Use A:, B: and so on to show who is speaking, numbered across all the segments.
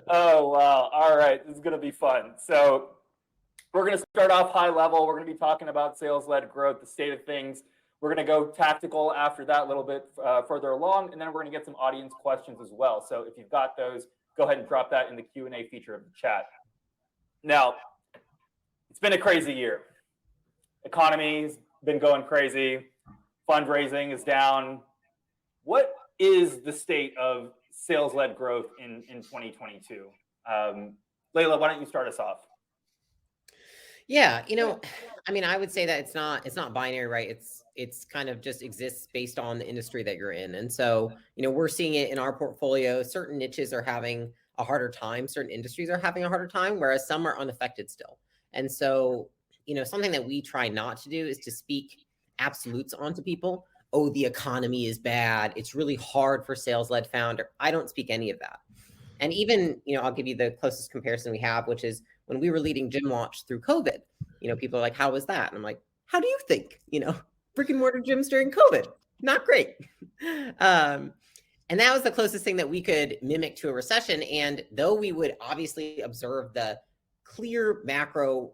A: Oh, wow. All right. This is going to be fun. So we're going to start off high level. We're going to be talking about sales-led growth, the state of things. We're going to go tactical after that a little bit further along, and then we're going to get some audience questions as well. So if you've got those, go ahead and drop that in the Q&A feature of the chat. Now, it's been a crazy year. Economy's been going crazy. Fundraising is down. What is the state of sales-led growth in 2022? Leila, why don't you start us off?
B: Yeah, I mean, I would say that it's not binary, right? It's kind of just exists based on the industry that you're in. And so, we're seeing it in our portfolio. Certain niches are having a harder time, certain industries are having a harder time, whereas some are unaffected still. And so, something that we try not to do is to speak absolutes onto people. Oh, the economy is bad. It's really hard for sales-led founder. I don't speak any of that. And even, I'll give you the closest comparison we have, which is when we were leading Gym Launch through COVID, people are like, how was that? And I'm like, how do you think, brick and mortar gyms during COVID? Not great. And that was the closest thing that we could mimic to a recession. And though we would obviously observe the clear macro,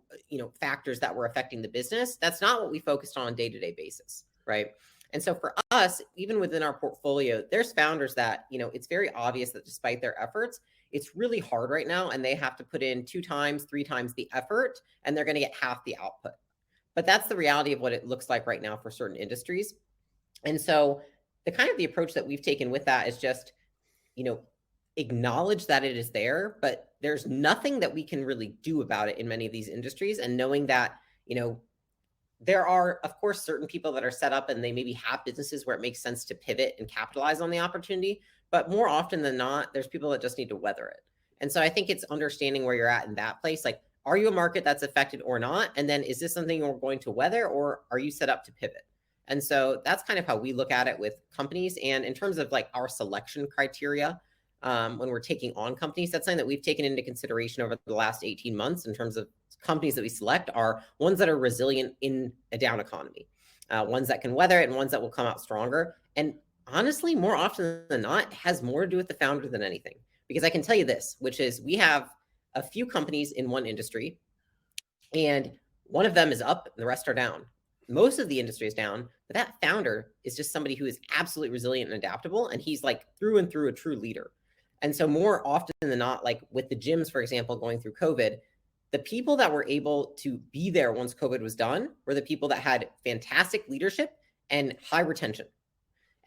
B: factors that were affecting the business, that's not what we focused on day-to-day basis, right? And so for us, even within our portfolio, there's founders that, it's very obvious that despite their efforts, it's really hard right now and they have to put in 2 times, 3 times the effort and they're going to get half the output. But that's the reality of what it looks like right now for certain industries. And so the approach that we've taken with that is just, acknowledge that it is there, but there's nothing that we can really do about it in many of these industries. And knowing that, there are, of course, certain people that are set up and they maybe have businesses where it makes sense to pivot and capitalize on the opportunity. But more often than not, there's people that just need to weather it. And so I think it's understanding where you're at in that place. Like, are you a market that's affected or not? And then is this something you're going to weather or are you set up to pivot? And so that's kind of how we look at it with companies. And in terms of like our selection criteria, when we're taking on companies, that's something that we've taken into consideration over the last 18 months in terms of companies that we select are ones that are resilient in a down economy, ones that can weather it and ones that will come out stronger. And honestly, more often than not, it has more to do with the founder than anything. Because I can tell you this, which is we have a few companies in one industry and one of them is up and the rest are down. Most of the industry is down, but that founder is just somebody who is absolutely resilient and adaptable. And he's like through and through a true leader. And so more often than not, like with the gyms, for example, going through COVID, the people that were able to be there once COVID was done were the people that had fantastic leadership and high retention.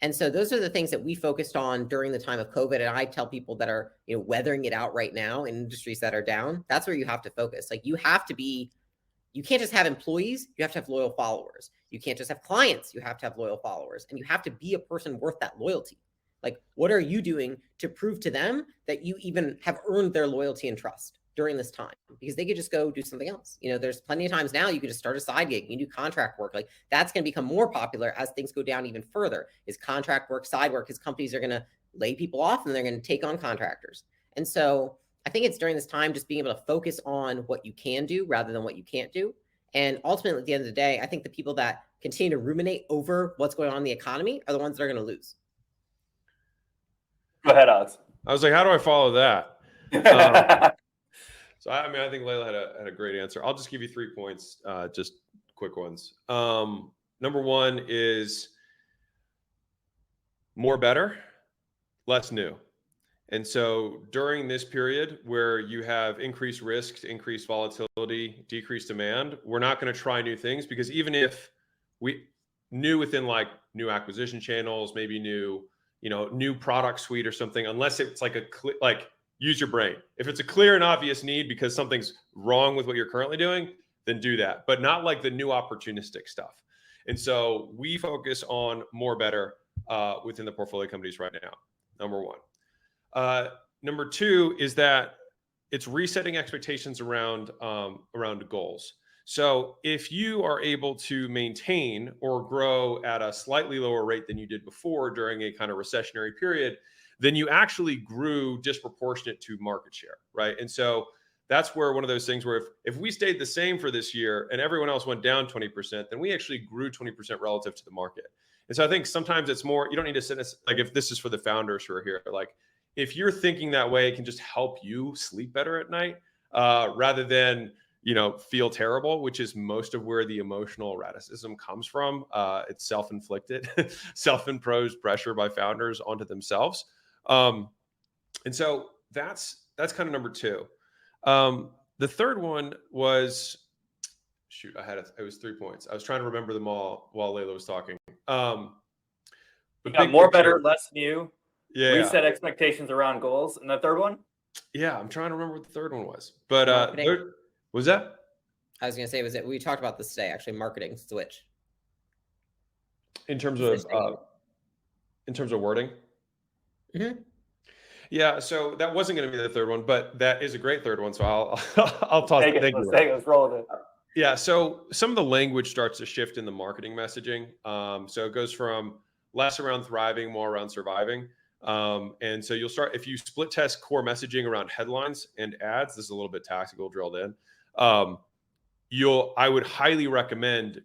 B: And so those are the things that we focused on during the time of COVID. And I tell people that are, weathering it out right now in industries that are down, that's where you have to focus. Like you can't just have employees, you have to have loyal followers. You can't just have clients, you have to have loyal followers. And you have to be a person worth that loyalty. Like, what are you doing to prove to them that you even have earned their loyalty and trust during this time? Because they could just go do something else. There's plenty of times now you could just start a side gig, you do contract work. Like that's going to become more popular as things go down even further, is contract work, side work, because companies are going to lay people off and they're going to take on contractors. And so I think it's during this time just being able to focus on what you can do rather than what you can't do. And ultimately, at the end of the day, I think the people that continue to ruminate over what's going on in the economy are the ones that are going to lose.
A: Go ahead, Alex.
C: I was like, how do I follow that? So, I think Leila had a great answer. I'll just give you 3 points, just quick ones. Number 1 is more better, less new. And so during this period where you have increased risk, increased volatility, decreased demand, we're not going to try new things, because even if we knew within like new acquisition channels, maybe new product suite or something, unless it's like use your brain. If it's a clear and obvious need because something's wrong with what you're currently doing, then do that, but not like the new opportunistic stuff. And so we focus on more better within the portfolio companies right now. Number 1. Number 2 is that it's resetting expectations around goals. So if you are able to maintain or grow at a slightly lower rate than you did before during a kind of recessionary period, then you actually grew disproportionate to market share, right? And so that's where one of those things where if we stayed the same for this year and everyone else went down 20%, then we actually grew 20% relative to the market. And so I think sometimes it's more, you don't need to sit, like if this is for the founders who are here, like if you're thinking that way, it can just help you sleep better at night, rather than, feel terrible, which is most of where the emotional erraticism comes from. It's self-inflicted, self-imposed pressure by founders onto themselves. And so that's kind of number two. The third one was, it was 3 points. I was trying to remember them all while Leila was talking.
A: You got more, better, less new.
C: Yeah.
A: Reset expectations around goals. And the third one?
C: Yeah, I'm trying to remember what the third one was. But was that?
B: I was going to say, we talked about this today, actually, marketing switch.
C: In terms of wording?
B: Mm-hmm.
C: Yeah, so that wasn't going to be the third one, but that is a great third one. So I'll toss it. Thank you.
A: Let's roll with it.
C: Yeah, so some of the language starts to shift in the marketing messaging. So it goes from less around thriving, more around surviving. And so you'll start, if you split test core messaging around headlines and ads, this is a little bit tactical drilled in. I would highly recommend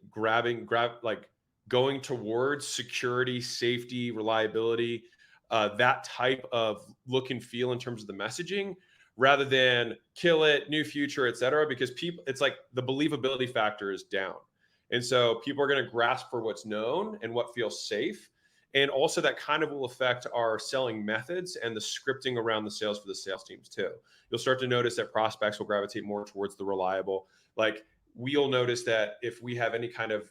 C: going towards security, safety, reliability, that type of look and feel in terms of the messaging, rather than kill it, new future, et cetera, because it's like the believability factor is down. And so people are going to grasp for what's known and what feels safe. And also that kind of will affect our selling methods and the scripting around the sales for the sales teams too. You'll start to notice that prospects will gravitate more towards the reliable. Like we'll notice that if we have any kind of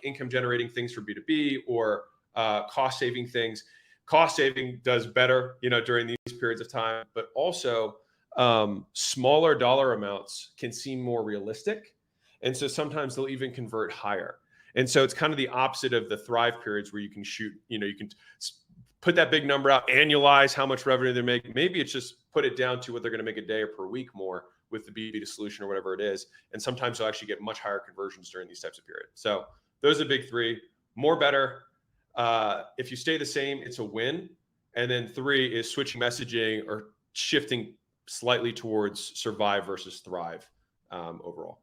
C: income generating things for B2B or cost saving things, cost saving does better, during these periods of time, but also smaller dollar amounts can seem more realistic. And so sometimes they'll even convert higher. And so it's kind of the opposite of the thrive periods where you can shoot, you can put that big number out, annualize how much revenue they're making. Maybe it's just put it down to what they're going to make a day or per week more with the B2B solution or whatever it is. And sometimes you'll actually get much higher conversions during these types of periods. So those are the big three. More, better. If you stay the same, it's a win. And then 3 is switching messaging or shifting slightly towards survive versus thrive overall.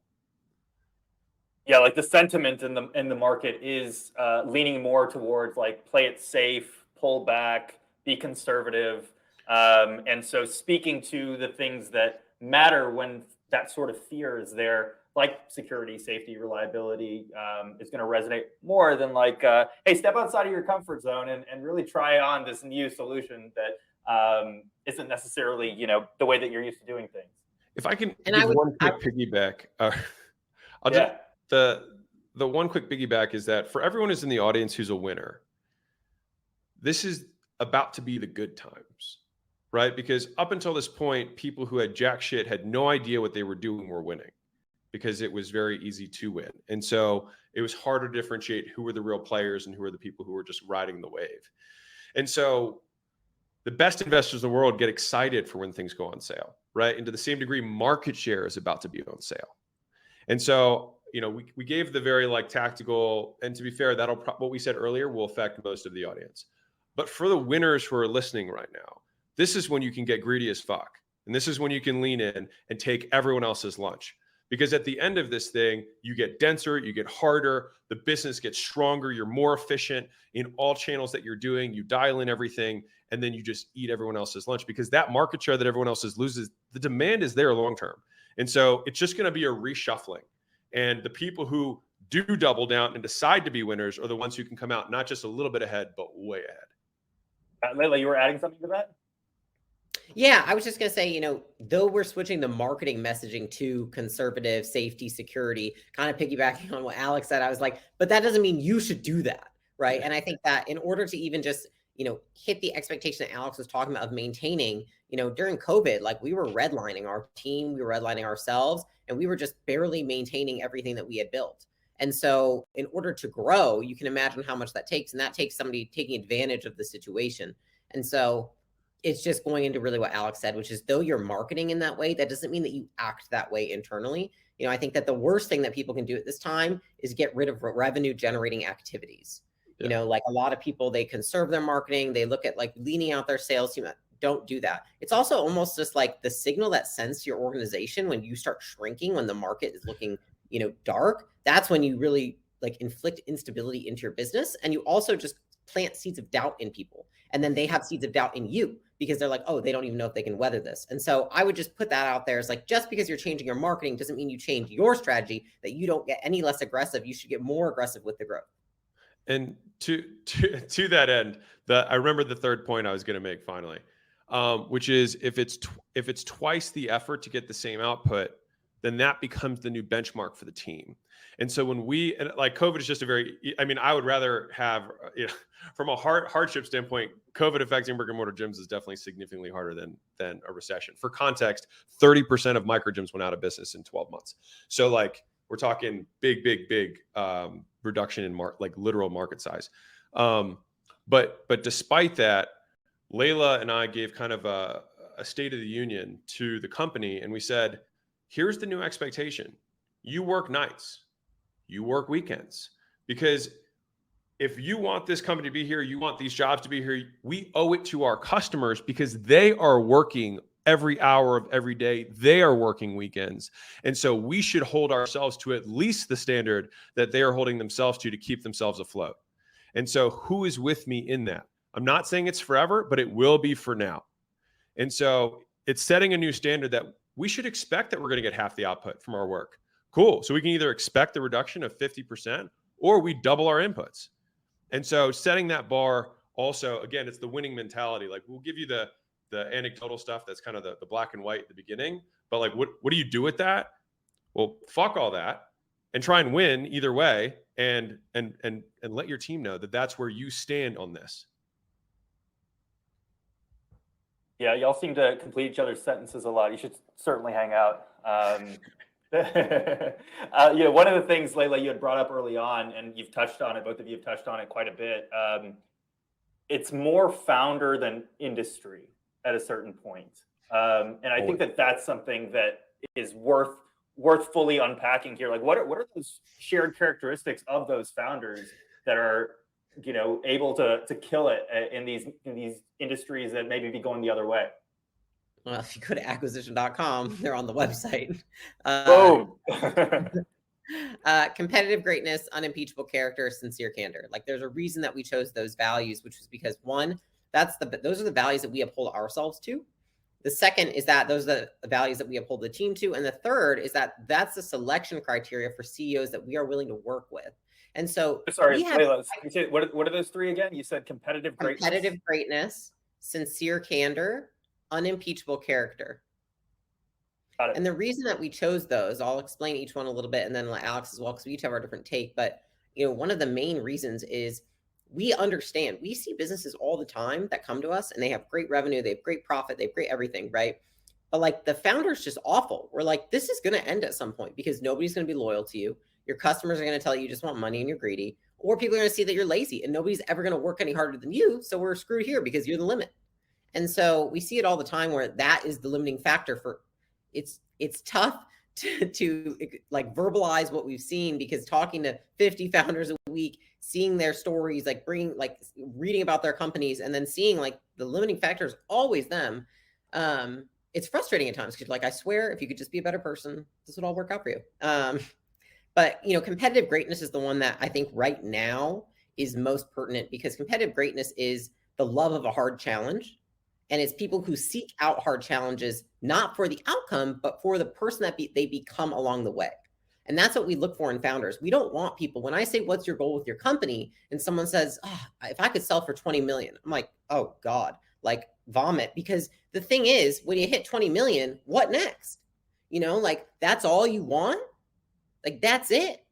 A: Yeah, like the sentiment in the market is leaning more towards like play it safe, pull back, be conservative. And so speaking to the things that matter when that sort of fear is there, like security, safety, reliability, is going to resonate more than like, hey, step outside of your comfort zone and really try on this new solution that isn't necessarily, the way that you're used to doing things.
C: If I can give one quick piggyback, the one quick piggyback is that for everyone who's in the audience who's a winner, this is about to be the good times, right? Because up until this point, people who had jack shit had no idea what they were doing were winning, because it was very easy to win. And so it was hard to differentiate who were the real players and who were the people who were just riding the wave. And so the best investors in the world get excited for when things go on sale, right? And to the same degree, market share is about to be on sale. And so, we gave the very tactical, and to be fair, what we said earlier will affect most of the audience. But for the winners who are listening right now, this is when you can get greedy as fuck. And this is when you can lean in and take everyone else's lunch. Because at the end of this thing, you get denser, you get harder, the business gets stronger, you're more efficient in all channels that you're doing, you dial in everything, and then you just eat everyone else's lunch, because that market share that everyone else loses, the demand is there long term. And so it's just going to be a reshuffling. And the people who do double down and decide to be winners are the ones who can come out not just a little bit ahead, but way ahead.
A: Leila, you were adding something to that?
B: Yeah, I was just going to say, though we're switching the marketing messaging to conservative, safety, security, kind of piggybacking on what Alex said, I was like, but that doesn't mean you should do that, right? And I think that in order to even just, hit the expectation that Alex was talking about of maintaining, during COVID, we were redlining our team, we were redlining ourselves, and we were just barely maintaining everything that we had built. And so in order to grow, you can imagine how much that takes. And that takes somebody taking advantage of the situation. And so it's just going into really what Alex said, which is though you're marketing in that way, that doesn't mean that you act that way internally. I think that the worst thing that people can do at this time is get rid of revenue generating activities. Yeah. A lot of people, they conserve their marketing. They look at leaning out their sales team. Don't do that. It's also almost just the signal that sends to your organization when you start shrinking, when the market is looking, dark. That's when you really inflict instability into your business. And you also just plant seeds of doubt in people. And then they have seeds of doubt in you because they're like, oh, they don't even know if they can weather this. And so I would just put that out there as like, just because you're changing your marketing doesn't mean you change your strategy, that you don't get any less aggressive. You should get more aggressive with the growth.
C: And to that end, I remember the third point I was going to make finally, which is if it's twice the effort to get the same output, then that becomes the new benchmark for the team. And so when like COVID is just I would rather have, from a hardship standpoint, COVID affecting brick and mortar gyms is definitely significantly harder than a recession. For context, 30% of micro gyms went out of business in 12 months. So like we're talking big reduction in literal market size. But despite that, Leila and I gave kind of a state of the union to the company. And we said, here's the new expectation. You work nights, you work weekends, because if you want this company to be here, you want these jobs to be here, we owe it to our customers because they are working every hour of every day. They are working weekends. And so we should hold ourselves to at least the standard that they are holding themselves to keep themselves afloat. And so who is with me in that? I'm not saying it's forever, but it will be for now. And so it's setting a new standard that we should expect that we're going to get half the output from our work. Cool. So we can either expect the reduction of 50% or we double our inputs. And so setting that bar also, again, it's the winning mentality. Like we'll give you the anecdotal stuff that's kind of the black and white at the beginning, but like, what do you do with that? Well, fuck all that and try and win either way. And let your team know that that's where you stand on this.
A: Yeah, y'all seem to complete each other's sentences a lot. You should certainly hang out. One of the things, Leila, you had brought up early on, and you've touched on it, both of you have touched on it quite a bit. It's more founder than industry at a certain point. And I think that's something that is worth fully unpacking here. Like, what are those shared characteristics of those founders that are, able to kill it in these industries that maybe be going the other way?
B: Well, if you go to acquisition.com, they're on the website.
A: Boom.
B: Competitive greatness, unimpeachable character, sincere candor. Like there's a reason that we chose those values, which was because one, those are the values that we uphold ourselves to. The second is that those are the values that we uphold the team to. And the third is that that's the selection criteria for CEOs that we are willing to work with. And so
A: sorry, Leila, what are those three again? You said competitive
B: greatness, sincere candor, unimpeachable character.
A: Got it.
B: And the reason that we chose those, I'll explain each one a little bit and then let Alex as well, because we each have our different take. But one of the main reasons is we understand, we see businesses all the time that come to us and they have great revenue, they have great profit, they have great everything, right? But like the founder's just awful. We're like, this is going to end at some point because nobody's going to be loyal to you. Your customers are going to tell you just want money and you're greedy, or people are going to see that you're lazy and nobody's ever going to work any harder than you. So we're screwed here because you're the limit. And so we see it all the time where that is the limiting factor for it's tough to like verbalize what we've seen, because talking to 50 founders a week, seeing their stories, like reading about their companies and then seeing like the limiting factor is always them. It's frustrating at times because like, I swear if you could just be a better person, this would all work out for you. But competitive greatness is the one that I think right now is most pertinent, because competitive greatness is the love of a hard challenge. And it's people who seek out hard challenges, not for the outcome, but for the person that they become along the way. And that's what we look for in founders. We don't want people, when I say, what's your goal with your company? And someone says, if I could sell for 20 million, I'm like, oh God, like vomit. Because the thing is, when you hit 20 million, what next? Like that's all you want? Like, that's it.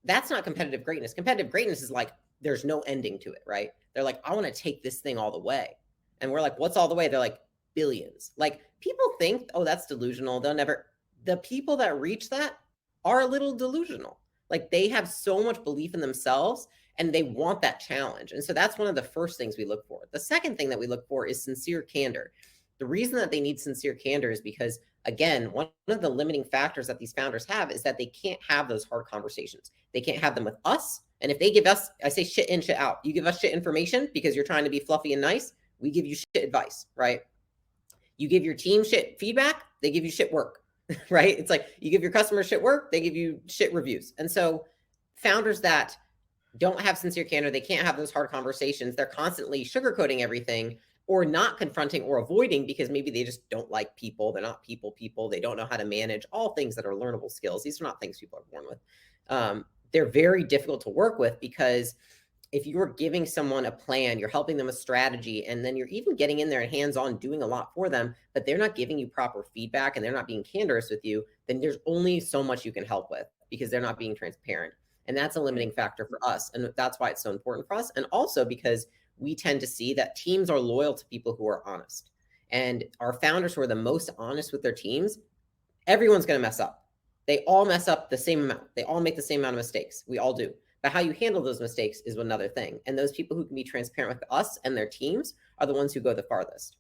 B: That's not competitive greatness. Competitive greatness is like, there's no ending to it, right? They're like, I want to take this thing all the way. And we're like, what's all the way? They're like, billions. Like people think, oh, that's delusional. The people that reach that are a little delusional. Like they have so much belief in themselves and they want that challenge. And so that's one of the first things we look for. The second thing that we look for is sincere candor. The reason that they need sincere candor is because, again, one of the limiting factors that these founders have is that they can't have those hard conversations. They can't have them with us. And if they give us, I say shit in, shit out. You give us shit information because you're trying to be fluffy and nice. We give you shit advice, right? You give your team shit feedback. They give you shit work, right? It's like you give your customers shit work. They give you shit reviews. And so founders that don't have sincere candor. They can't have those hard conversations. They're constantly sugarcoating everything or not confronting or avoiding because maybe they just don't like people. They're not people. They don't know how to manage, all things that are learnable skills. These are not things people are born with. They're very difficult to work with because if you're giving someone a plan, you're helping them a strategy, and then you're even getting in there and hands-on doing a lot for them, but they're not giving you proper feedback and they're not being candorous with you, then there's only so much you can help with because they're not being transparent. And that's a limiting factor for us. And that's why it's so important for us. And also because we tend to see that teams are loyal to people who are honest. And our founders who are the most honest with their teams, everyone's going to mess up. They all mess up the same amount. They all make the same amount of mistakes. We all do. But how you handle those mistakes is another thing. And those people who can be transparent with us and their teams are the ones who go the farthest.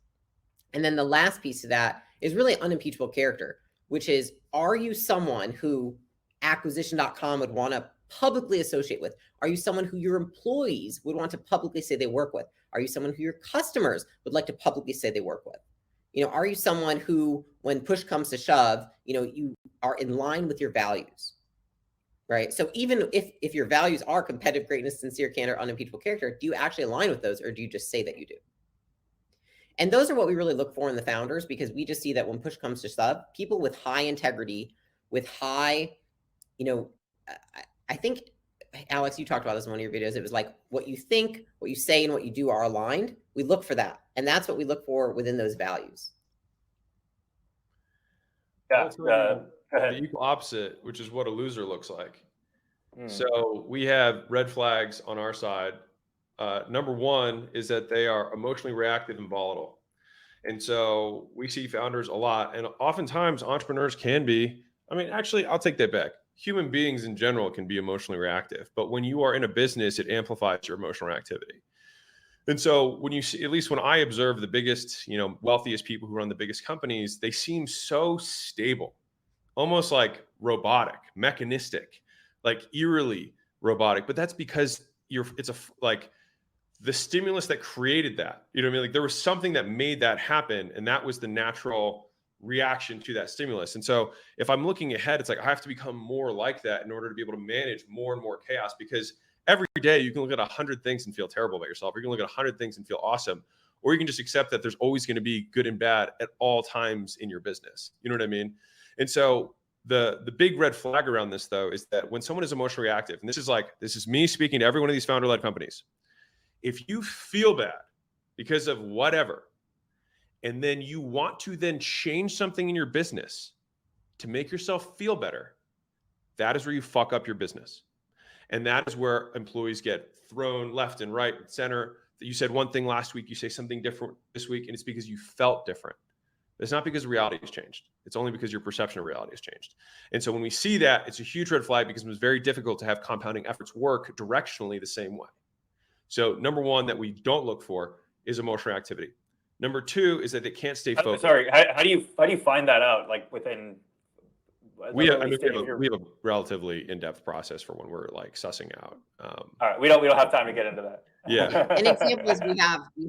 B: And then the last piece of that is really unimpeachable character, which is, are you someone who acquisition.com would want to publicly associate with? Are you someone who your employees would want to publicly say they work with? Are you someone who your customers would like to publicly say they work with? Are you someone who, when push comes to shove, you are in line with your values? Right. So even if your values are competitive greatness, sincere candor, unimpeachable character, do you actually align with those, or do you just say that you do? And those are what we really look for in the founders, because we just see that when push comes to shove, people with high integrity, with high, I think, Alex, you talked about this in one of your videos. It was like what you think, what you say, and what you do are aligned. We look for that. And that's what we look for within those values.
A: Yeah.
C: The equal opposite, which is what a loser looks like. So we have red flags on our side. Number one is that they are emotionally reactive and volatile. And so we see founders a lot, and oftentimes entrepreneurs can be, actually, I'll take that back. Human beings in general can be emotionally reactive, but when you are in a business, it amplifies your emotional reactivity. And so when you see, at least when I observe the biggest, wealthiest people who run the biggest companies, they seem so stable, almost like robotic, mechanistic, like eerily robotic. But that's because the stimulus that created that, like there was something that made that happen. And that was the natural reaction to that stimulus. And so if I'm looking ahead, it's like, I have to become more like that in order to be able to manage more and more chaos, because every day you can look at 100 things and feel terrible about yourself. Or you can look at 100 things and feel awesome. Or you can just accept that there's always going to be good and bad at all times in your business. You know what I mean? And so the big red flag around this, though, is that when someone is emotionally reactive, and this is me speaking to every one of these founder-led companies, if you feel bad because of whatever, and then you want to then change something in your business to make yourself feel better, that is where you fuck up your business. And that is where employees get thrown left and right and center. You said one thing last week, you say something different this week, and it's because you felt different. It's not because reality has changed. It's only because your perception of reality has changed. And so when we see that, it's a huge red flag, because it's very difficult to have compounding efforts work directionally the same way. So number one that we don't look for is emotional activity. Number two is that they can't stay focused.
A: Sorry, how do you find that out? Like within
C: we have a relatively in-depth process for when we're like sussing out.
A: All right, we don't have time to get into that.
C: Yeah.
B: An example is we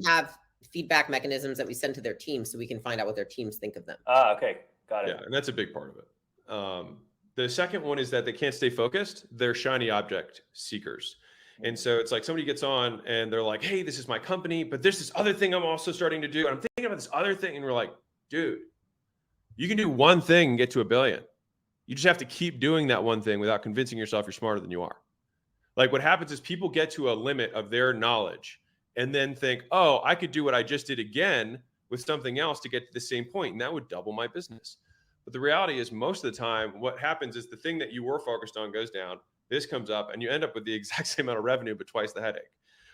B: have feedback mechanisms that we send to their teams so we can find out what their teams think of them.
A: Okay, got it.
C: Yeah, and that's a big part of it. The second one is that they can't stay focused. They're shiny object seekers. And so it's like somebody gets on and they're like, hey, this is my company, but there's this other thing I'm also starting to do. And I'm thinking about this other thing. And we're like, dude, you can do one thing and get to $1 billion. You just have to keep doing that one thing without convincing yourself you're smarter than you are. Like what happens is people get to a limit of their knowledge and then think, oh, I could do what I just did again with something else to get to the same point, and that would double my business. But the reality is most of the time, what happens is the thing that you were focused on goes down. This comes up and you end up with the exact same amount of revenue, but twice the headache,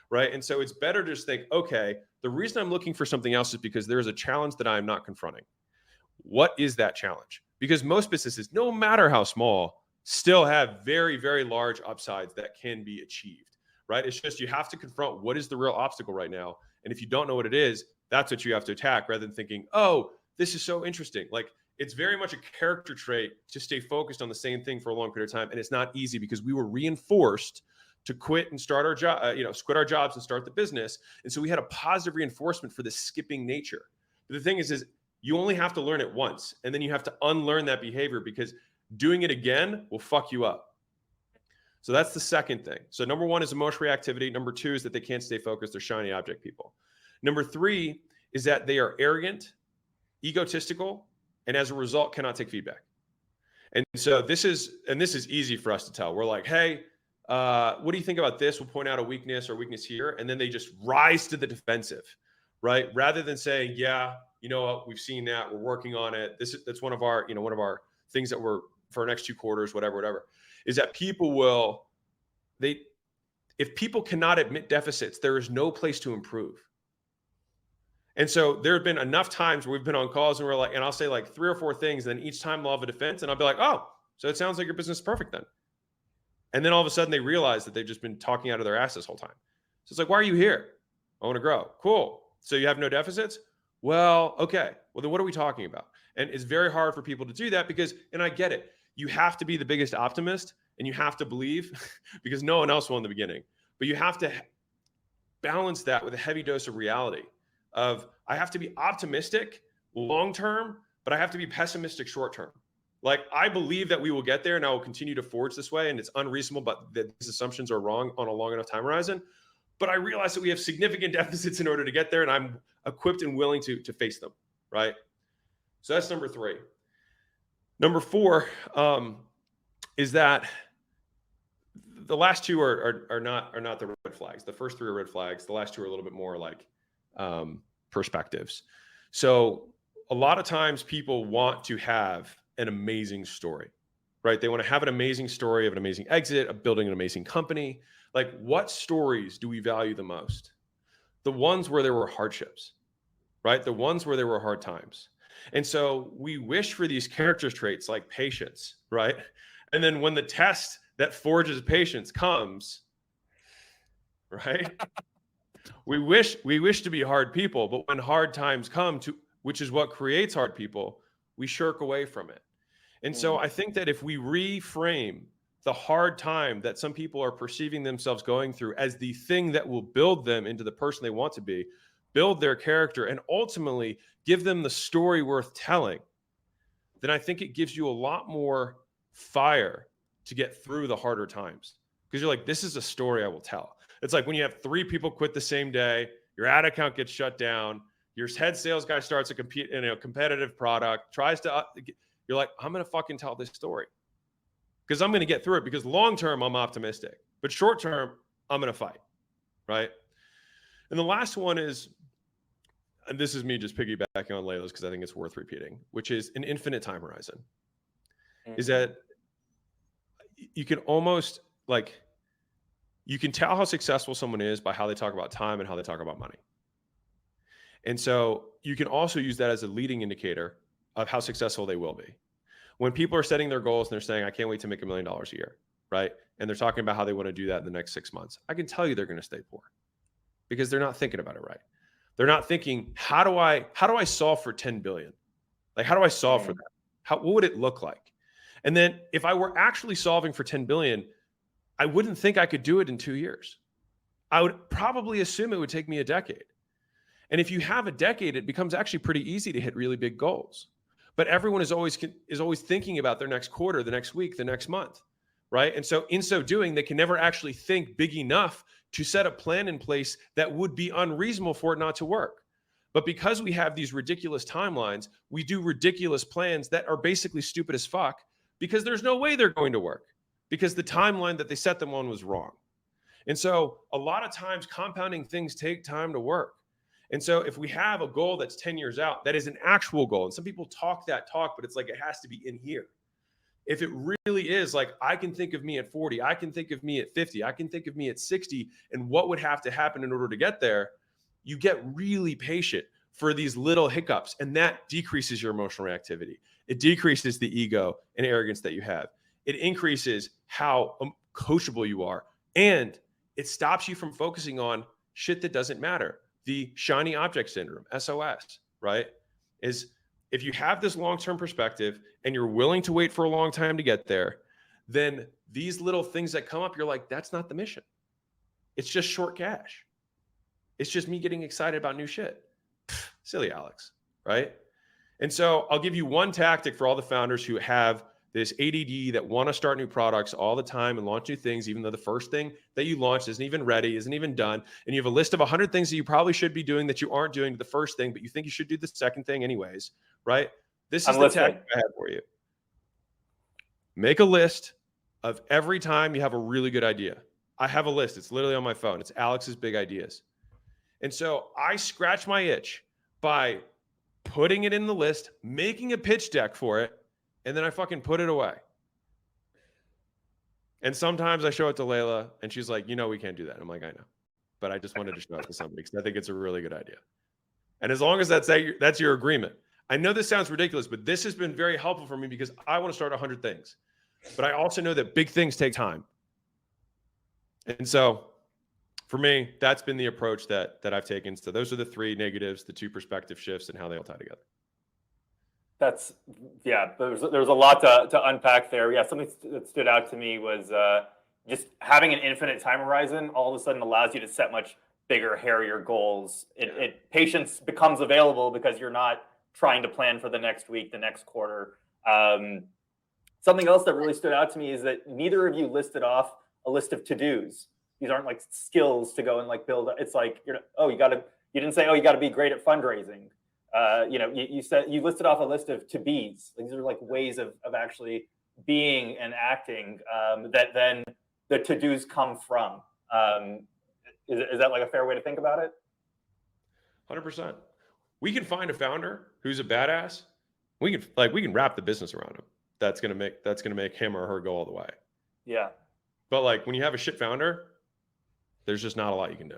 C: right? And so it's better to just think, okay, the reason I'm looking for something else is because there is a challenge that I'm not confronting. What is that challenge? Because most businesses, no matter how small, still have very, very large upsides that can be achieved, right? It's just you have to confront what is the real obstacle right now. And if you don't know what it is, that's what you have to attack, rather than thinking, oh, this is so interesting. Like, it's very much a character trait to stay focused on the same thing for a long period of time. And it's not easy because we were reinforced to quit and start our job, quit our jobs and start the business. And so we had a positive reinforcement for this skipping nature. But the thing is you only have to learn it once, and then you have to unlearn that behavior, because doing it again will fuck you up. So that's the second thing. So number one is emotional reactivity. Number two is that they can't stay focused. They're shiny object people. Number three is that they are arrogant, egotistical, and as a result cannot take feedback. And so this is easy for us to tell. We're like, hey, what do you think about this? We'll point out a weakness or weakness here. And then they just rise to the defensive, right? Rather than saying, yeah, you know what, we've seen that, we're working on it. That's one of our things that we're for our next 2 quarters, whatever, is that if people cannot admit deficits, there is no place to improve. And so there have been enough times where we've been on calls and we're like, and I'll say like 3 or 4 things, and then each time they'll have a defense, and I'll be like, oh, so it sounds like your business is perfect then. And then all of a sudden they realize that they've just been talking out of their ass this whole time. So it's like, why are you here? I want to grow. Cool. So you have no deficits? Well, okay. Well, then what are we talking about? And it's very hard for people to do that because, and I get it, you have to be the biggest optimist and you have to believe because no one else will in the beginning, but you have to balance that with a heavy dose of reality of I have to be optimistic long-term, but I have to be pessimistic short-term. Like I believe that we will get there and I will continue to forge this way. And it's unreasonable, but these assumptions are wrong on a long enough time horizon. But I realize that we have significant deficits in order to get there and I'm equipped and willing to face them, right? So that's number 3. Number 4 is that the last 2 are not the red flags. The first 3 are red flags. The last 2 are a little bit more like perspectives. So a lot of times people want to have an amazing story, right? They want to have an amazing story of an amazing exit, of building an amazing company. Like what stories do we value the most? The ones where there were hardships, right? The ones where there were hard times. And so we wish for these character traits like patience, right? And then when the test that forges patience comes, right? We wish to be hard people, but when hard times come which is what creates hard people, we shirk away from it. And so I think that if we reframe the hard time that some people are perceiving themselves going through as the thing that will build them into the person they want to be, build their character, and ultimately give them the story worth telling, then I think it gives you a lot more fire to get through the harder times. Because you're like, this is a story I will tell. It's like when you have 3 people quit the same day, your ad account gets shut down, your head sales guy starts a competitive product, tries to, you're like, I'm going to fucking tell this story because I'm going to get through it because long-term I'm optimistic, but short-term I'm going to fight. Right. And the last one is, and this is me just piggybacking on Leila's because I think it's worth repeating, which is an infinite time horizon. Is that you can almost like, you can tell how successful someone is by how they talk about time and how they talk about money. And so you can also use that as a leading indicator of how successful they will be. When people are setting their goals and they're saying, I can't wait to make $1 million a year, right? And they're talking about how they want to do that in the next 6 months. I can tell you they're going to stay poor because they're not thinking about it right. They're not thinking, how do I solve for 10 billion? Like, how do I solve for that? What would it look like? And then if I were actually solving for 10 billion, I wouldn't think I could do it in 2 years. I would probably assume it would take me a decade. And if you have a decade, it becomes actually pretty easy to hit really big goals. But everyone is always thinking about their next quarter, the next week, the next month, right? And so in so doing, they can never actually think big enough to set a plan in place that would be unreasonable for it not to work. But because we have these ridiculous timelines, we do ridiculous plans that are basically stupid as fuck because there's no way they're going to work because the timeline that they set them on was wrong. And so a lot of times compounding things take time to work. And so if we have a goal that's 10 years out, that is an actual goal. And some people talk that talk, but it's like, it has to be in here. If it really is like, I can think of me at 40, I can think of me at 50, I can think of me at 60, and what would have to happen in order to get there, you get really patient for these little hiccups. And that decreases your emotional reactivity. It decreases the ego and arrogance that you have. It increases how coachable you are. And it stops you from focusing on shit that doesn't matter. The shiny object syndrome, SOS, right? Is if you have this long-term perspective and you're willing to wait for a long time to get there, then these little things that come up, you're like, that's not the mission. It's just short cash. It's just me getting excited about new shit. Silly Alex, right? And so I'll give you one tactic for all the founders who have this ADD that want to start new products all the time and launch new things, even though the first thing that you launched isn't even ready, isn't even done. And you have a list of 100 things that you probably should be doing that you aren't doing to the first thing, but you think you should do the second thing anyways, right? This is the tactic I have for you. Make a list of every time you have a really good idea. I have a list. It's literally on my phone. It's Alex's big ideas. And so I scratch my itch by putting it in the list, making a pitch deck for it, and then I fucking put it away. And sometimes I show it to Leila and she's like, you know, we can't do that. I'm like, I know, but I just wanted to show it to somebody because I think it's a really good idea. And as long as that's your agreement. I know this sounds ridiculous, but this has been very helpful for me because I want to start 100 things. But I also know that big things take time. And so for me, that's been the approach that I've taken. So those are the 3 negatives, the 2 perspective shifts, and how they all tie together.
A: That's, yeah, there's a lot to unpack there. Yeah, something that stood out to me was just having an infinite time horizon all of a sudden allows you to set much bigger, hairier goals. Patience becomes available because you're not trying to plan for the next week, the next quarter. Something else that really stood out to me is that neither of you listed off a list of to-dos. These aren't like skills to go and like build. It's like, you didn't say, oh, you got to be great at fundraising. You said you listed off a list of to-bes. These are like ways of actually being and acting that then the to-dos come from. Is that like a fair way to think about it?
C: 100%. We can find a founder who's a badass. We can wrap the business around him. That's gonna make him or her go all the way.
A: Yeah.
C: But like when you have a shit founder, there's just not a lot you can do.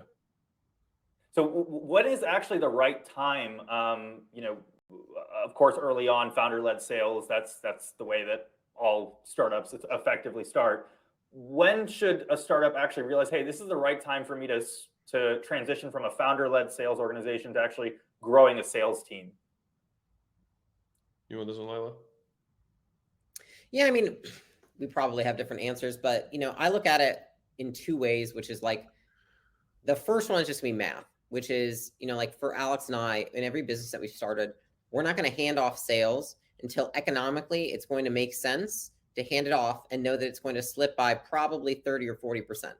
A: So what is actually the right time? Of course, early on, founder-led sales, that's the way that all startups effectively start. When should a startup actually realize, hey, this is the right time for me to transition from a founder-led sales organization to actually growing a sales team?
C: You want this one, Leila?
B: Yeah, I mean, we probably have different answers, but I look at it in 2 ways, which is like the first one is just math, which is, like for Alex and I, in every business that we started, we're not going to hand off sales until economically it's going to make sense to hand it off and know that it's going to slip by probably 30 or 40%.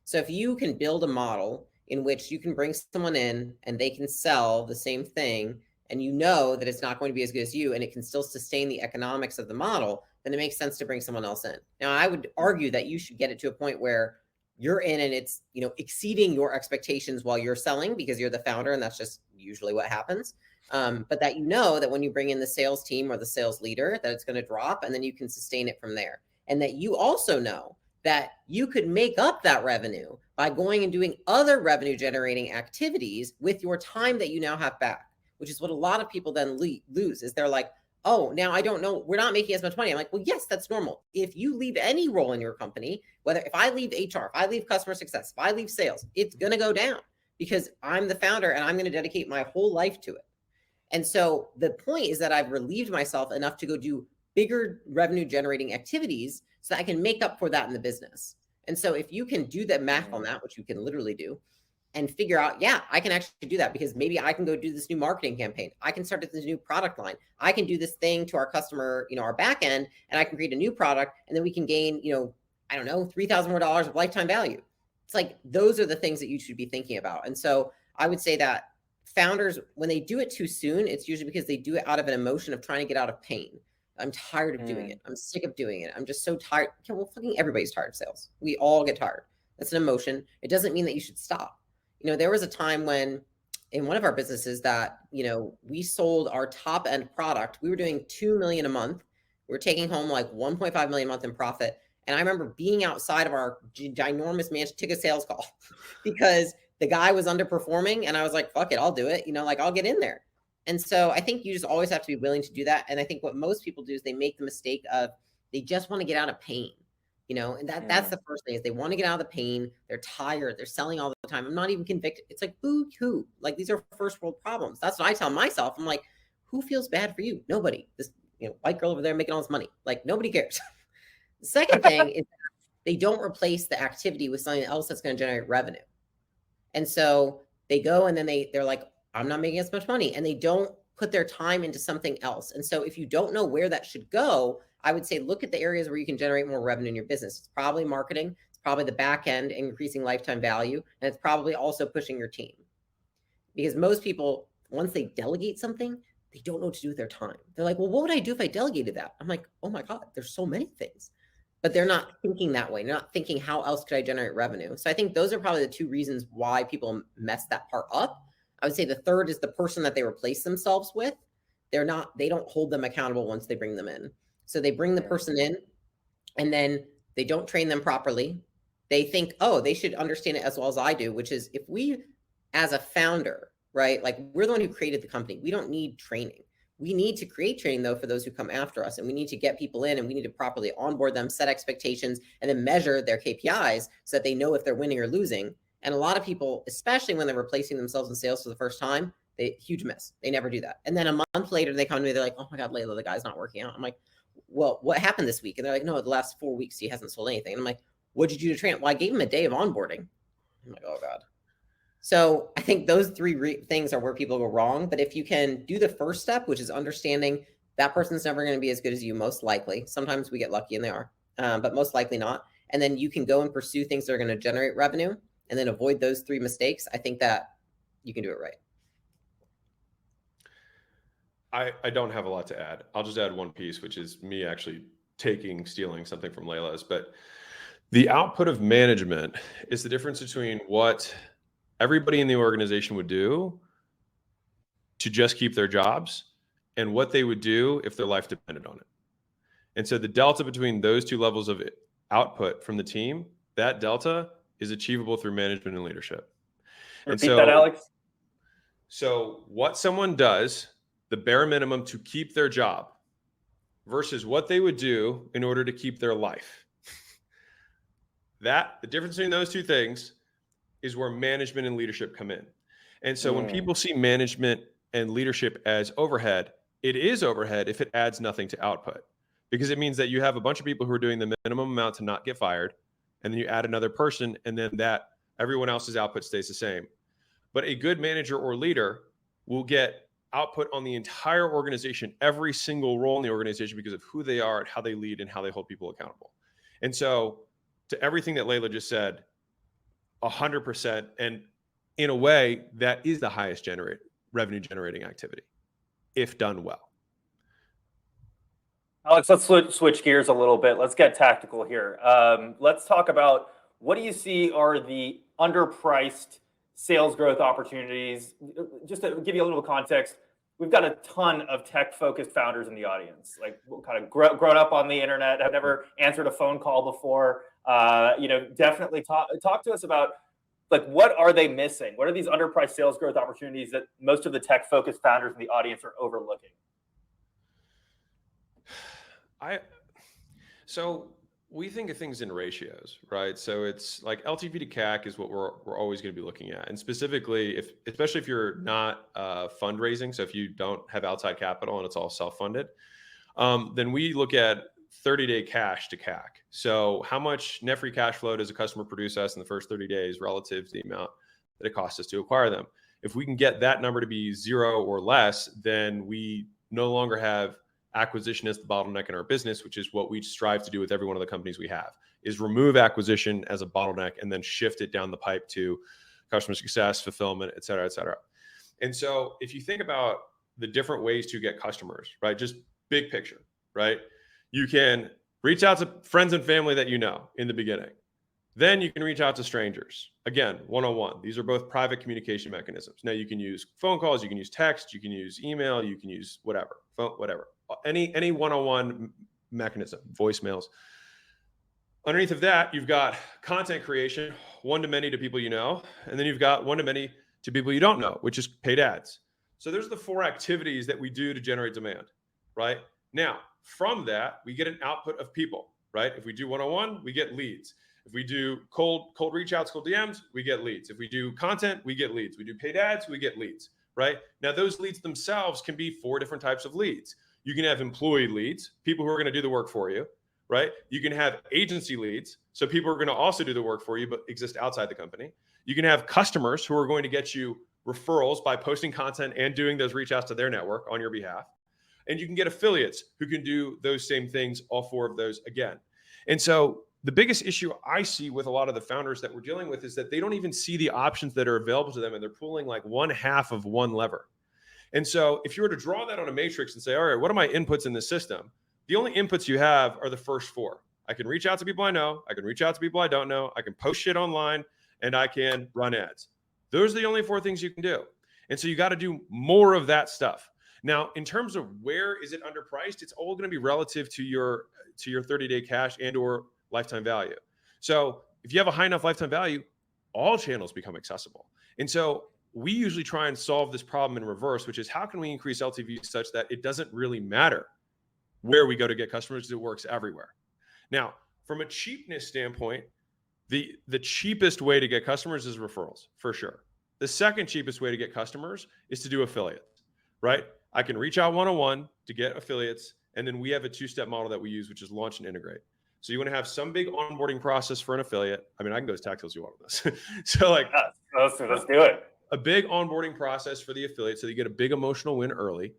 B: So if you can build a model in which you can bring someone in and they can sell the same thing, and you know that it's not going to be as good as you, and it can still sustain the economics of the model, then it makes sense to bring someone else in. Now, I would argue that you should get it to a point where you're in and it's, exceeding your expectations while you're selling because you're the founder, and that's just usually what happens. But that that when you bring in the sales team or the sales leader, that it's going to drop, and then you can sustain it from there. And that you also know that you could make up that revenue by going and doing other revenue generating activities with your time that you now have back, which is what a lot of people then lose is they're like, oh, now I don't know, we're not making as much money. I'm like, well, yes, that's normal. If you leave any role in your company, if I leave HR, if I leave customer success, if I leave sales, it's going to go down because I'm the founder and I'm going to dedicate my whole life to it. And so the point is that I've relieved myself enough to go do bigger revenue generating activities so that I can make up for that in the business. And so if you can do the math on that, which you can literally do, and figure out, yeah, I can actually do that because maybe I can go do this new marketing campaign. I can start this new product line. I can do this thing to our customer, our back end, and I can create a new product. And then we can gain, I don't know, $3,000 more of lifetime value. It's like, those are the things that you should be thinking about. And so I would say that founders, when they do it too soon, it's usually because they do it out of an emotion of trying to get out of pain. I'm tired of doing it. I'm sick of doing it. I'm just so tired. Okay, well, fucking everybody's tired of sales. We all get tired. That's an emotion. It doesn't mean that you should stop. There was a time when in one of our businesses that, we sold our top end product. We were doing 2 million a month. We were taking home like 1.5 million a month in profit. And I remember being outside of our ginormous mansion, took a sales call because the guy was underperforming. And I was like, fuck it, I'll do it. I'll get in there. And so I think you just always have to be willing to do that. And I think what most people do is they make the mistake of, they just want to get out of pain. And that's the first thing is they want to get out of the pain. They're tired. They're selling all the time. I'm not even convicted. It's like, boo-hoo. Like, these are first world problems. That's what I tell myself. I'm like, who feels bad for you? Nobody. This white girl over there making all this money. Like, nobody cares. The second thing is they don't replace the activity with something else that's going to generate revenue. And so they go and then they're like, I'm not making as much money. And they don't put their time into something else. And so if you don't know where that should go, I would say look at the areas where you can generate more revenue in your business. It's probably marketing, it's probably the back end, increasing lifetime value, and it's probably also pushing your team. Because most people, once they delegate something, they don't know what to do with their time. They're like, well, what would I do if I delegated that? I'm like, oh my God, there's so many things. But they're not thinking that way. They're not thinking, how else could I generate revenue? So I think those are probably the two reasons why people mess that part up. I would say the third is the person that they replace themselves with. They don't hold them accountable once they bring them in. So they bring the person in and then they don't train them properly. They think, oh, they should understand it as well as I do, which is if we, as a founder, right, like we're the one who created the company, we don't need training. We need to create training though for those who come after us, and we need to get people in and we need to properly onboard them, set expectations, and then measure their KPIs so that they know if they're winning or losing. And a lot of people, especially when they're replacing themselves in sales for the first time, huge miss. They never do that. And then a month later, they come to me, they're like, oh my God, Leila, the guy's not working out. I'm like, well, what happened this week? And they're like, no, the last 4 weeks, he hasn't sold anything. And I'm like, what'd you do to train? Well, I gave him a day of onboarding. I'm like, oh God. So I think those three things are where people go wrong. But if you can do the first step, which is understanding that person's never going to be as good as you, most likely. Sometimes we get lucky and they are, but most likely not. And then you can go and pursue things that are going to generate revenue and then avoid those three mistakes. I think that you can do it right.
C: I don't have a lot to add. I'll just add one piece, which is me actually stealing something from Leila's. But the output of management is the difference between what everybody in the organization would do to just keep their jobs and what they would do if their life depended on it. And so the delta between those two levels of output from the team, that delta is achievable through management and leadership.
A: Repeat that, Alex.
C: So what someone does, the bare minimum to keep their job versus what they would do in order to keep their life. The difference between those two things is where management and leadership come in. And so when people see management and leadership as overhead, it is overhead if it adds nothing to output, because it means that you have a bunch of people who are doing the minimum amount to not get fired. And then you add another person and then that everyone else's output stays the same. But a good manager or leader will get output on the entire organization, every single role in the organization, because of who they are and how they lead and how they hold people accountable. And so to everything that Leila just said, 100%. And in a way, that is the highest revenue generating activity if done well.
A: Alex, let's switch gears a little bit. Let's get tactical here. Let's talk about what do you see are the underpriced sales growth opportunities. Just to give you a little context, we've got a ton of tech-focused founders in the audience, like kind of grown up on the internet, have never answered a phone call before. Definitely talk to us about like what are they missing? What are these underpriced sales growth opportunities that most of the tech-focused founders in the audience are overlooking?
C: So we think of things in ratios, right? So it's like LTV to CAC is what we're always going to be looking at. And specifically, especially if you're not fundraising, so if you don't have outside capital and it's all self-funded, then we look at 30-day cash to CAC. So how much net free cash flow does a customer produce us in the first 30 days relative to the amount that it costs us to acquire them? If we can get that number to be 0 or less, then we no longer have acquisition as the bottleneck in our business, which is what we strive to do with every one of the companies we have, is remove acquisition as a bottleneck and then shift it down the pipe to customer success, fulfillment, et cetera, et cetera. And so if you think about the different ways to get customers, right? Just big picture, right? You can reach out to friends and family that you know in the beginning. Then you can reach out to strangers. Again, one-on-one. These are both private communication mechanisms. Now you can use phone calls, you can use text, you can use email, you can use whatever, phone, whatever. Any one-on-one mechanism, voicemails. Underneath of that, you've got content creation, one-to-many to people you know, and then you've got one-to-many to people you don't know, which is paid ads. So there's the 4 activities that we do to generate demand, right? Now, from that, we get an output of people, right? If we do one-on-one, we get leads. If we do cold reach outs, cold DMs, we get leads. If we do content, we get leads. We do paid ads, we get leads, right? Now, those leads themselves can be 4 different types of leads. You can have employee leads, people who are going to do the work for you, right? You can have agency leads, so people are going to also do the work for you, but exist outside the company. You can have customers who are going to get you referrals by posting content and doing those reach outs to their network on your behalf. And you can get affiliates who can do those same things, all 4 of those again. And so the biggest issue I see with a lot of the founders that we're dealing with is that they don't even see the options that are available to them, and they're pulling like 1/2 of one lever. And so if you were to draw that on a matrix and say, all right, what are my inputs in this system? The only inputs you have are the first 4. I can reach out to people I know. I can reach out to people I don't know. I can post shit online, and I can run ads. Those are the only 4 things you can do. And so you got to do more of that stuff. Now, in terms of where is it underpriced, it's all going to be relative to your 30-day cash and or lifetime value. So if you have a high enough lifetime value, all channels become accessible. And so we usually try and solve this problem in reverse, which is how can we increase LTV such that it doesn't really matter where we go to get customers, because it works everywhere. Now, from a cheapness standpoint, the cheapest way to get customers is referrals, for sure. The second cheapest way to get customers is to do affiliates, right? I can reach out one-on-one to get affiliates, and then we have a 2-step model that we use, which is launch and integrate. So you want to have some big onboarding process for an affiliate. I mean, I can go as tactical as you want with this. So like,
A: let's do it.
C: A big onboarding process for the affiliate so you get a big emotional win early.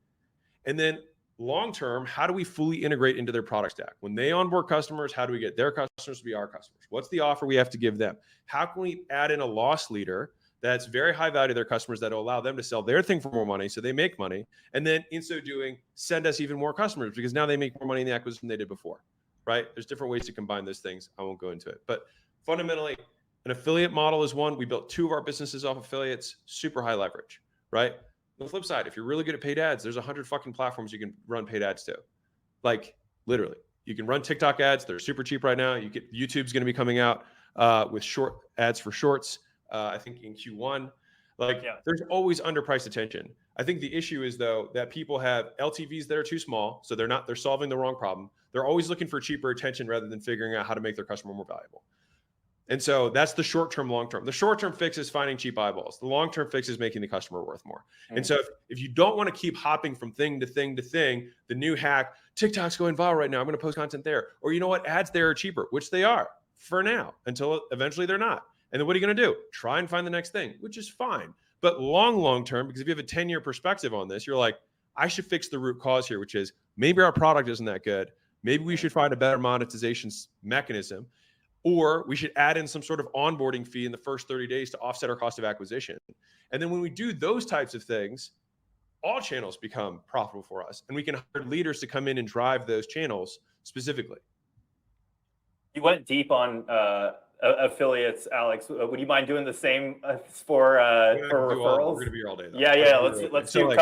C: And then long-term, how do we fully integrate into their product stack? When they onboard customers, how do we get their customers to be our customers? What's the offer we have to give them? How can we add in a loss leader that's very high value to their customers that will allow them to sell their thing for more money so they make money? And then in so doing, send us even more customers because now they make more money in the acquisition than they did before, right? There's different ways to combine those things. I won't go into it. But fundamentally, an affiliate model is one. We built 2 of our businesses off affiliates, super high leverage, right? On the flip side, if you're really good at paid ads, there's 100 fucking platforms you can run paid ads to. Like literally, you can run TikTok ads. They're super cheap right now. YouTube's going to be coming out with short ads for shorts. I think in Q1, there's always underpriced attention. I think the issue is though, that people have LTVs that are too small. So they're solving the wrong problem. They're always looking for cheaper attention rather than figuring out how to make their customer more valuable. And so that's the short-term, long-term. The short-term fix is finding cheap eyeballs. The long-term fix is making the customer worth more. And so if you don't want to keep hopping from thing to thing to thing, the new hack, TikTok's going viral right now, I'm going to post content there. Or you know what, ads there are cheaper, which they are for now, until eventually they're not. And then what are you going to do? Try and find the next thing, which is fine. But long-term, because if you have a 10-year perspective on this, you're like, I should fix the root cause here, which is maybe our product isn't that good. Maybe we should find a better monetization mechanism. Or we should add in some sort of onboarding fee in the first 30 days to offset our cost of acquisition. And then when we do those types of things, all channels become profitable for us. And we can hire leaders to come in and drive those channels specifically.
A: You went deep on affiliates, Alex. Would you mind doing the same for referrals?
C: We're going to be here all day, though.
A: Yeah. Let's do,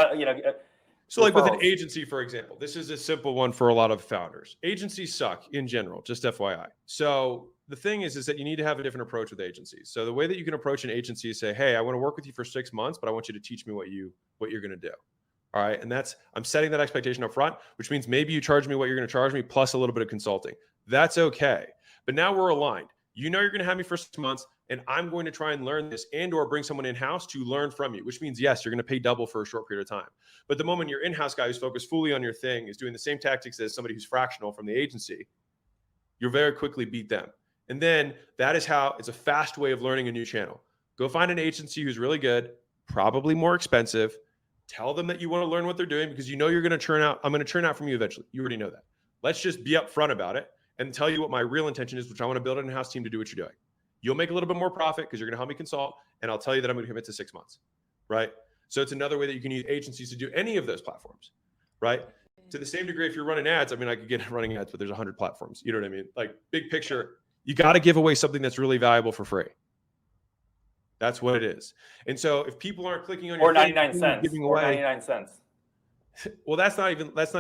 C: So like with an agency, for example, this is a simple one for a lot of founders. Agencies suck in general, just FYI. So the thing is that you need to have a different approach with agencies. So the way that you can approach an agency is say, hey, I want to work with you for 6 months, but I want you to teach me what you're going to do. All right. And I'm setting that expectation up front, which means maybe you charge me what you're going to charge me plus a little bit of consulting. That's okay. But now we're aligned. You know, you're going to have me for 6 months and I'm going to try and learn this and or bring someone in-house to learn from you, which means, yes, you're going to pay double for a short period of time. But the moment your in-house guy who's focused fully on your thing is doing the same tactics as somebody who's fractional from the agency, you'll very quickly beat them. And then that is how it's a fast way of learning a new channel. Go find an agency who's really good, probably more expensive. Tell them that you want to learn what they're doing because you know you're going to churn out. I'm going to churn out from you eventually. You already know that. Let's just be upfront about it and tell you what my real intention is, which I want to build an in-house team to do what you're doing. You'll make a little bit more profit because you're going to help me consult, and I'll tell you that I'm going to commit to 6 months, right? So it's another way that you can use agencies to do any of those platforms, right? To the same degree, if you're running ads, I mean, I could get running ads, but there's 100 platforms. You know what I mean? Like big picture, you got to give away something that's really valuable for free. That's what it is. And so if people aren't clicking on your
A: 99 cents,
C: giving away
A: 99 cents.
C: Well, that's not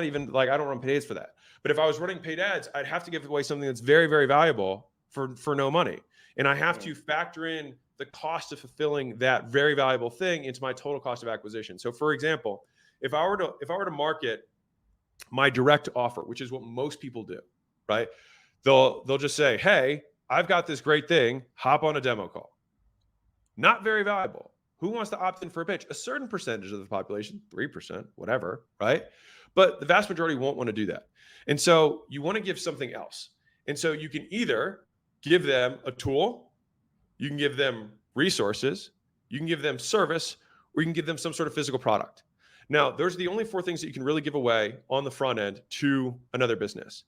C: even like, I don't run paid ads for that. But if I was running paid ads, I'd have to give away something that's very, very valuable for no money. And I have to factor in the cost of fulfilling that very valuable thing into my total cost of acquisition. So for example, if I were to market my direct offer, which is what most people do, right? They'll just say, hey, I've got this great thing, hop on a demo call. Not very valuable. Who wants to opt in for a pitch? A certain percentage of the population, 3%, whatever, right? But the vast majority won't want to do that. And so you want to give something else. And so you can either give them a tool, you can give them resources, you can give them service, or you can give them some sort of physical product. Now, those are the only 4 things that you can really give away on the front end to another business.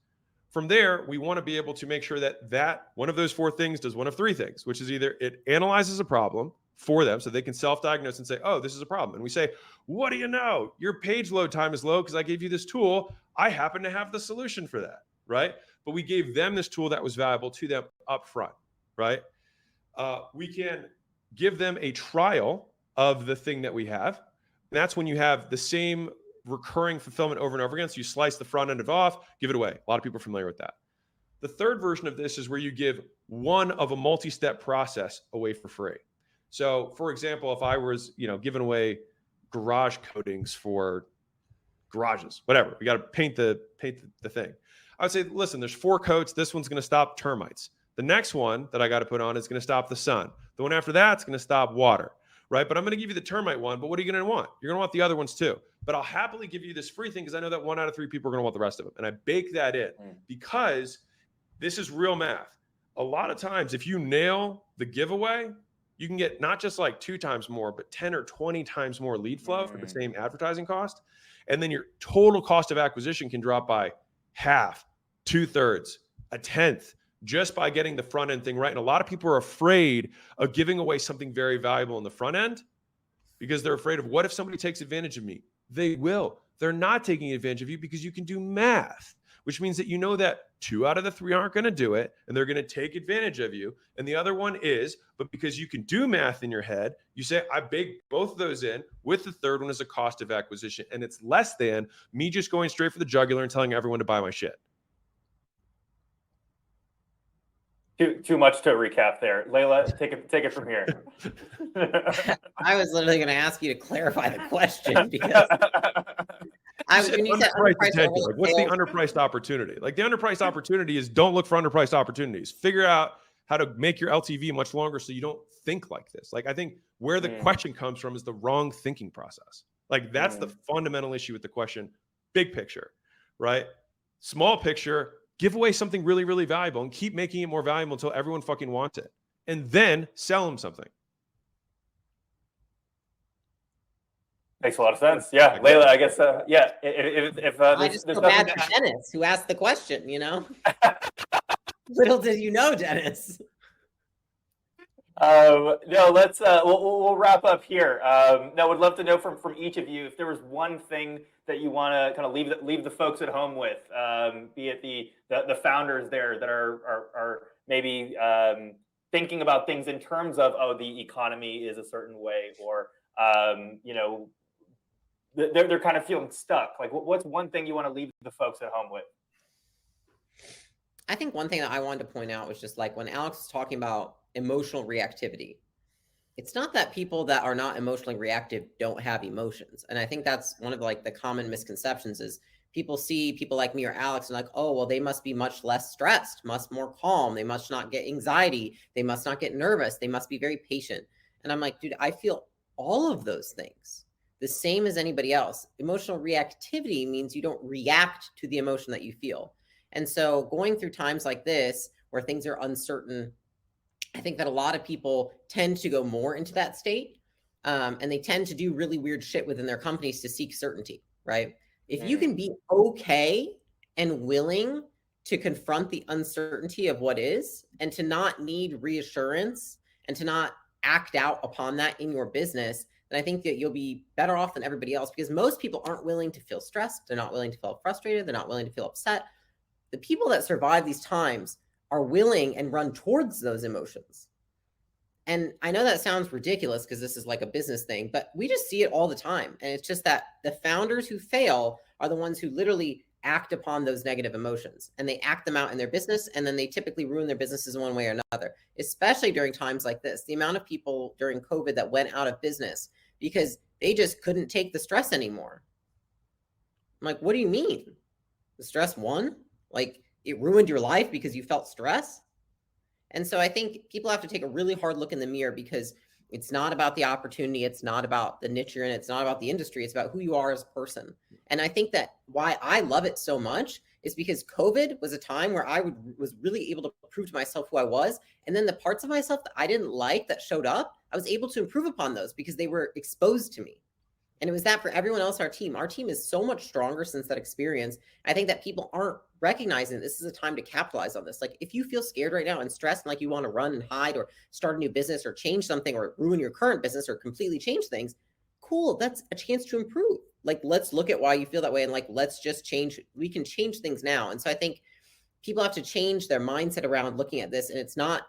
C: From there, we want to be able to make sure that one of those 4 things does one of 3 things, which is either it analyzes a problem for them so they can self-diagnose and say, oh, this is a problem. And we say, what do you know? Your page load time is low because I gave you this tool. I happen to have the solution for that, right? But we gave them this tool that was valuable to them up front, right? We can give them a trial of the thing that we have. And that's when you have the same recurring fulfillment over and over again. So you slice the front end of it off, give it away. A lot of people are familiar with that. The third version of this is where you give one of a multi-step process away for free. So for example, if I was, giving away garage coatings for garages, whatever, we got to paint the thing. I would say, listen, there's 4 coats. This one's going to stop termites. The next one that I got to put on is going to stop the sun. The one after that's going to stop water, right? But I'm going to give you the termite one, but what are you going to want? You're going to want the other ones too. But I'll happily give you this free thing because I know that 1 out of 3 people are going to want the rest of them. And I bake that in because this is real math. A lot of times, if you nail the giveaway, you can get not just like 2 times more, but 10 or 20 times more lead flow for the same advertising cost. And then your total cost of acquisition can drop by half, 2/3, 1/10, just by getting the front end thing right. And a lot of people are afraid of giving away something very valuable in the front end because they're afraid of what if somebody takes advantage of me? They will. They're not taking advantage of you because you can do math, which means that you know that 2 out of the 3 aren't going to do it and they're going to take advantage of you. And the other one is, but because you can do math in your head, you say, I bake both of those in with the third one as a cost of acquisition. And it's less than me just going straight for the jugular and telling everyone to buy my shit.
A: Too much to recap there. Leila, take it from here.
B: I was literally going to ask you to clarify the question because when you said
C: underpriced, like, what's the underpriced opportunity? Like the underpriced opportunity is don't look for underpriced opportunities. Figure out how to make your LTV much longer so you don't think like this. Like I think where the question comes from is the wrong thinking process. Like that's the fundamental issue with the question. Big picture, right? Small picture. Give away something really, really valuable and keep making it more valuable until everyone fucking wants it. And then sell them something.
A: Makes a lot of sense. Yeah. Leila, I guess, yeah. If
B: I just feel bad for Dennis who asked the question, Little did you know, Dennis.
A: No, let's, we'll wrap up here. No, would love to know from each of you if there was one thing that you want to kind of leave the folks at home with, be it the founders there that are maybe thinking about things in terms of, oh, the economy is a certain way, or they're kind of feeling stuck. Like, what's one thing you want to leave the folks at home with?
B: I think one thing that I wanted to point out was just like when Alex was talking about emotional reactivity. It's not that people that are not emotionally reactive don't have emotions. And I think that's one of the common misconceptions is people see people like me or Alex and like, oh, well, they must be much less stressed, much more calm. They must not get anxiety. They must not get nervous. They must be very patient. And I'm like, dude, I feel all of those things the same as anybody else. Emotional reactivity means you don't react to the emotion that you feel. And so going through times like this where things are uncertain, I think that a lot of people tend to go more into that state, and they tend to do really weird shit within their companies to seek certainty, right? If you can be okay and willing to confront the uncertainty of what is and to not need reassurance and to not act out upon that in your business, then I think that you'll be better off than everybody else because most people aren't willing to feel stressed. They're not willing to feel frustrated. They're not willing to feel upset. The people that survive these times are willing and run towards those emotions. And I know that sounds ridiculous because this is like a business thing, but we just see it all the time. And it's just that the founders who fail are the ones who literally act upon those negative emotions and they act them out in their business. And then they typically ruin their businesses in one way or another, especially during times like this. The amount of people during COVID that went out of business because they just couldn't take the stress anymore. I'm like, what do you mean? The stress won? Like, it ruined your life because you felt stress. And so I think people have to take a really hard look in the mirror because it's not about the opportunity. It's not about the niche you're in. It's not about the industry. It's about who you are as a person. And I think that why I love it so much is because COVID was a time where I was really able to prove to myself who I was. And then the parts of myself that I didn't like that showed up, I was able to improve upon those because they were exposed to me. And it was that for everyone else, our team. Our team is so much stronger since that experience. I think that people aren't recognizing this is a time to capitalize on this. Like if you feel scared right now and stressed, and like you want to run and hide or start a new business or change something or ruin your current business or completely change things, cool. That's a chance to improve. Like, let's look at why you feel that way. And like, let's just change. We can change things now. And so I think people have to change their mindset around looking at this. And it's not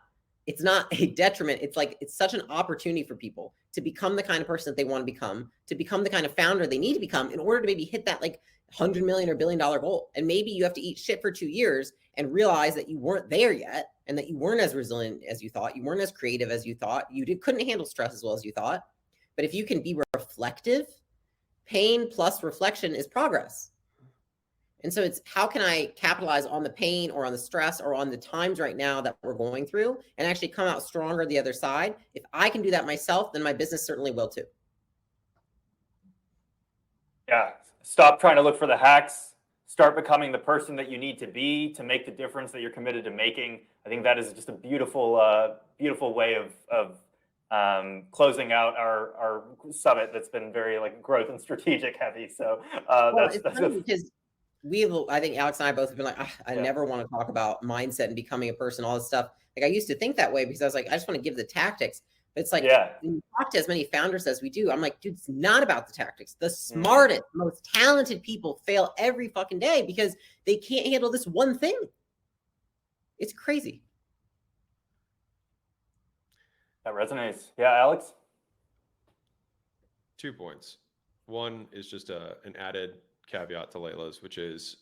B: a detriment. It's like, it's such an opportunity for people to become the kind of person that they want to become the kind of founder they need to become in order to maybe hit that like 100 million or $1 billion goal. And maybe you have to eat shit for 2 years and realize that you weren't there yet and that you weren't as resilient as you thought. You weren't as creative as you thought. Couldn't handle stress as well as you thought. But if you can be reflective, pain plus reflection is progress. And so it's how can I capitalize on the pain or on the stress or on the times right now that we're going through and actually come out stronger the other side? If I can do that myself, then my business certainly will too.
A: Yeah. Stop trying to look for the hacks. Start becoming the person that you need to be to make the difference that you're committed to making. I think that is just a beautiful, beautiful way of closing out our summit that's been very like growth and strategic heavy. So that's
B: funny because I think Alex and I both have been like, I never want to talk about mindset and becoming a person, all this stuff. Like I used to think that way because I was like, I just want to give the tactics. But it's like, when you talk to as many founders as we do, I'm like, dude, it's not about the tactics. The smartest, most talented people fail every fucking day because they can't handle this one thing. It's crazy.
A: That resonates. Yeah, Alex?
C: 2 points. One is just an added caveat to Leila's, which is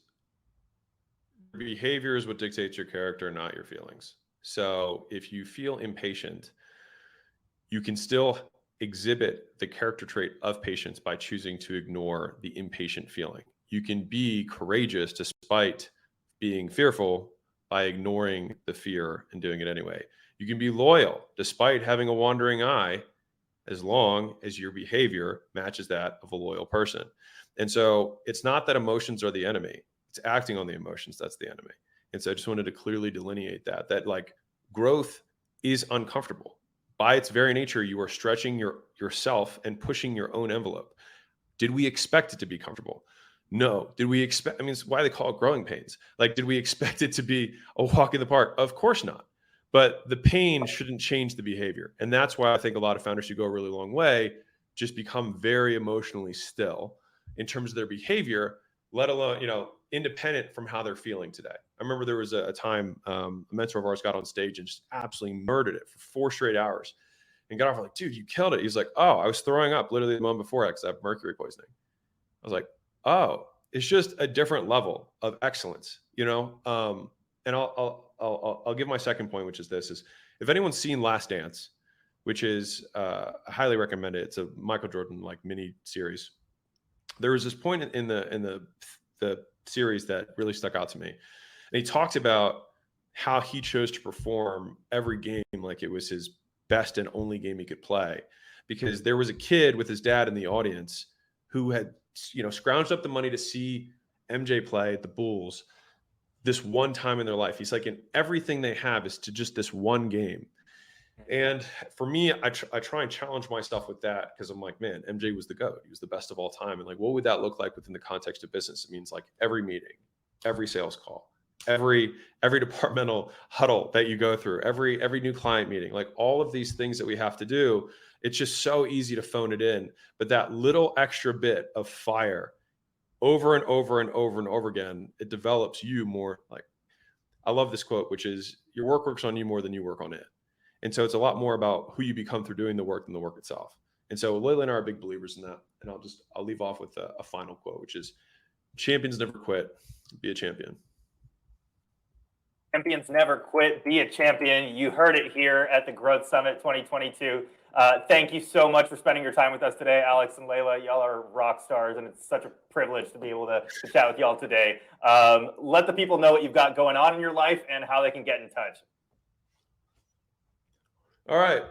C: behavior is what dictates your character, not your feelings. So if you feel impatient, you can still exhibit the character trait of patience by choosing to ignore the impatient feeling. You can be courageous despite being fearful by ignoring the fear and doing it anyway. You can be loyal despite having a wandering eye, as long as your behavior matches that of a loyal person. And so it's not that emotions are the enemy. It's acting on the emotions that's the enemy. And so I just wanted to clearly delineate that like growth is uncomfortable. By its very nature, you are stretching yourself and pushing your own envelope. Did we expect it to be comfortable? No. Did we expect, I mean, it's why they call it growing pains. Like, did we expect it to be a walk in the park? Of course not. But the pain shouldn't change the behavior. And that's why I think a lot of founders who go a really long way just become very emotionally still in terms of their behavior, let alone, independent from how they're feeling today. I remember there was a time a mentor of ours got on stage and just absolutely murdered it for 4 straight hours and got off like, dude, you killed it. He's like, oh, I was throwing up literally the moment before because I have mercury poisoning. I was like, oh, it's just a different level of excellence, and I'll give my second point, which is this: is if anyone's seen Last Dance, which is I highly recommend it. It's a Michael Jordan like mini series. There was this point in the series that really stuck out to me, and he talked about how he chose to perform every game like it was his best and only game he could play, because there was a kid with his dad in the audience who had scrounged up the money to see MJ play the Bulls this one time in their life. He's like, and everything they have is to just this one game. And for me, I try and challenge myself with that, because I'm like, man, MJ was the GOAT. He was the best of all time. And like, what would that look like within the context of business? It means like every meeting, every sales call, every departmental huddle that you go through, every new client meeting, like all of these things that we have to do. It's just so easy to phone it in. But that little extra bit of fire over and over and over and over again, it develops you more. Like, I love this quote, which is, your work works on you more than you work on it. And so it's a lot more about who you become through doing the work than the work itself. And so Leila and I are big believers in that. And I'll leave off with a final quote, which is, champions never quit, be a champion.
A: Champions never quit, be a champion. You heard it here at the Growth Summit 2022. Thank you so much for spending your time with us today, Alex and Leila. Y'all are rock stars, and it's such a privilege to be able to chat with y'all today. Let the people know what you've got going on in your life and how they can get in touch.
C: All right.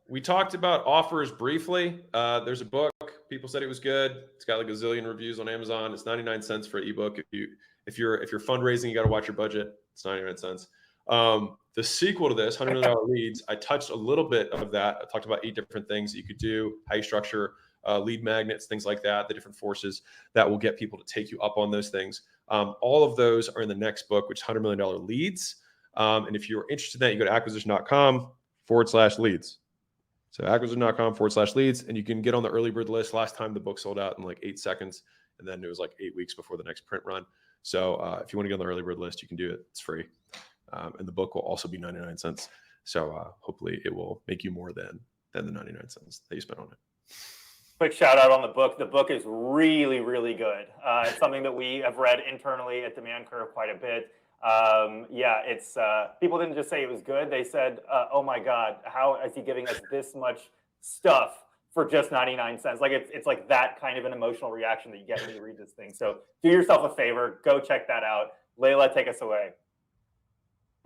C: We talked about offers briefly. There's a book. People said it was good. It's got like a zillion reviews on Amazon. It's 99 cents for an ebook. If you're fundraising, you got to watch your budget. It's 99 cents. The sequel to this, $100 Million Leads, I touched a little bit of that. I talked about 8 different things that you could do, how you structure lead magnets, things like that, the different forces that will get people to take you up on those things. All of those are in the next book, which is $100 million leads. And if you're interested in that, you go to acquisition.com/leads. So acquisition.com/leads, and you can get on the early bird list. Last time the book sold out in like 8 seconds, and then it was like 8 weeks before the next print run. So if you want to get on the early bird list, you can do it. It's free. And the book will also be 99 cents. So hopefully it will make you more than the 99 cents that you spent on it.
A: Quick shout out on the book. The book is really, really good. It's something that we have read internally at Demand Curve quite a bit. Yeah, it's people didn't just say it was good. They said, oh my God, how is he giving us this much stuff for just 99 cents? Like it's like that kind of an emotional reaction that you get when you read this thing. So do yourself a favor, go check that out. Leila, take us away.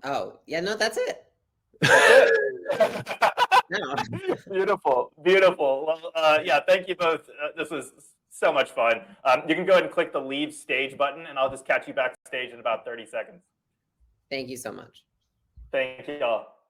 B: Oh, yeah, no, that's it. No.
A: Beautiful, beautiful. Well, yeah, thank you both. This was so much fun. You can go ahead and click the leave stage button, and I'll just catch you backstage in about 30 seconds.
B: Thank you so much.
A: Thank you all.